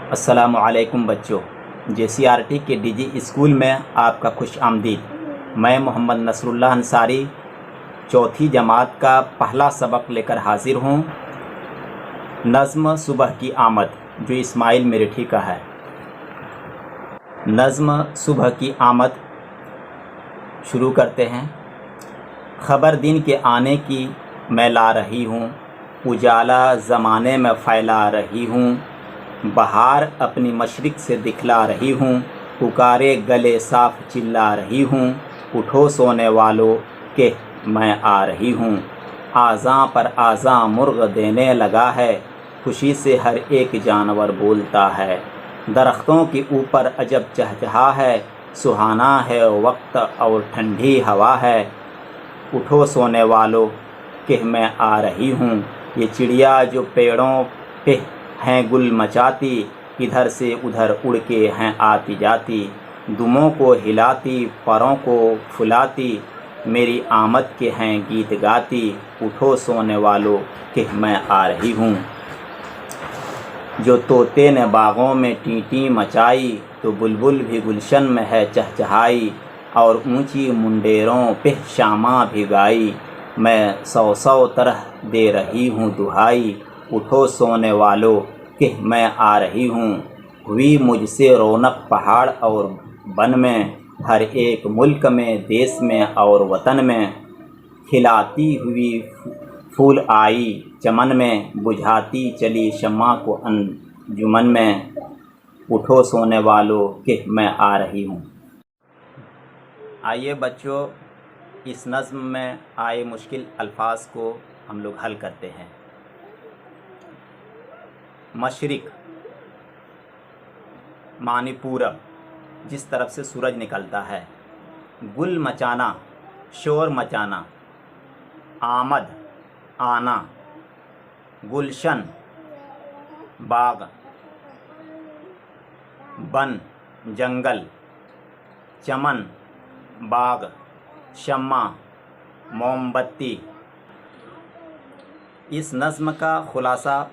السلام علیکم بچوں، JCRT کے DG اسکول میں آپ کا خوش آمدید۔ میں محمد نصر اللہ انصاری چوتھی جماعت کا پہلا سبق لے کر حاضر ہوں۔ نظم صبح کی آمد جو اسماعیل میرٹھی کا ہے۔ نظم صبح کی آمد شروع کرتے ہیں۔ خبر دن کے آنے کی میں لا رہی ہوں، اجالا زمانے میں پھیلا رہی ہوں، بہار اپنی مشرق سے دکھلا رہی ہوں، پکارے گلے صاف چلا رہی ہوں، اٹھو سونے والو کہ میں آ رہی ہوں۔ آذان پر آذان مرغ دینے لگا ہے، خوشی سے ہر ایک جانور بولتا ہے، درختوں کے اوپر عجب چہچہا ہے، سہانا ہے وقت اور ٹھنڈی ہوا ہے، اٹھو سونے والو کہ میں آ رہی ہوں۔ یہ چڑیا جو پیڑوں پہ ہیں گل مچاتی، ادھر سے ادھر اڑ کے ہیں آتی جاتی، دموں کو ہلاتی پروں کو پھلاتی، میری آمد کے ہیں گیت گاتی، اٹھو سونے والو کہ میں آ رہی ہوں۔ جو طوطے نے باغوں میں ٹیں ٹیں مچائی، تو بلبل بھی گلشن میں ہے چہچہائی، اور اونچی منڈیروں پہ شاماں بھی گائی، میں سو سو طرح دے رہی ہوں دہائی، اٹھو سونے والو کہ میں آ رہی ہوں۔ ہوئی مجھ سے رونق پہاڑ اور بن میں، ہر ایک ملک میں دیس میں اور وطن میں، کھلاتی ہوئی پھول آئی چمن میں، بجھاتی چلی شمع کو انجمن میں، اٹھو سونے والو کہ میں آ رہی ہوں۔ آئیے بچوں، اس نظم میں آئے مشکل الفاظ کو ہم لوگ حل کرتے ہیں۔ مشرق معنی پورب، جس طرف سے سورج نکلتا ہے۔ گل مچانا، شور مچانا۔ آمد، آنا۔ گلشن، باغ۔ بن، جنگل۔ چمن، باغ۔ شمع، موم بتی۔ اس نظم کا خلاصہ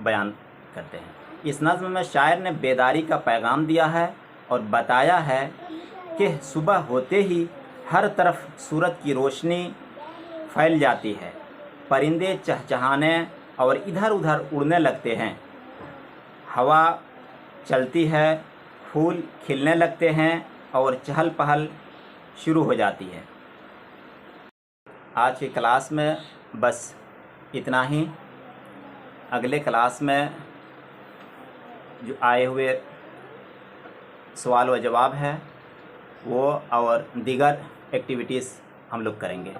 بیان کرتے ہیں۔ اس نظم میں شاعر نے بیداری کا پیغام دیا ہے اور بتایا ہے کہ صبح ہوتے ہی ہر طرف سورج کی روشنی پھیل جاتی ہے، پرندے چہچہانے اور ادھر ادھر اڑنے لگتے ہیں، ہوا چلتی ہے، پھول کھلنے لگتے ہیں اور چہل پہل شروع ہو جاتی ہے۔ آج کی کلاس میں بس اتنا ہی۔ اگلے کلاس میں جو آئے ہوئے سوال و جواب ہے وہ اور دیگر ایکٹیویٹیز ہم لوگ کریں گے۔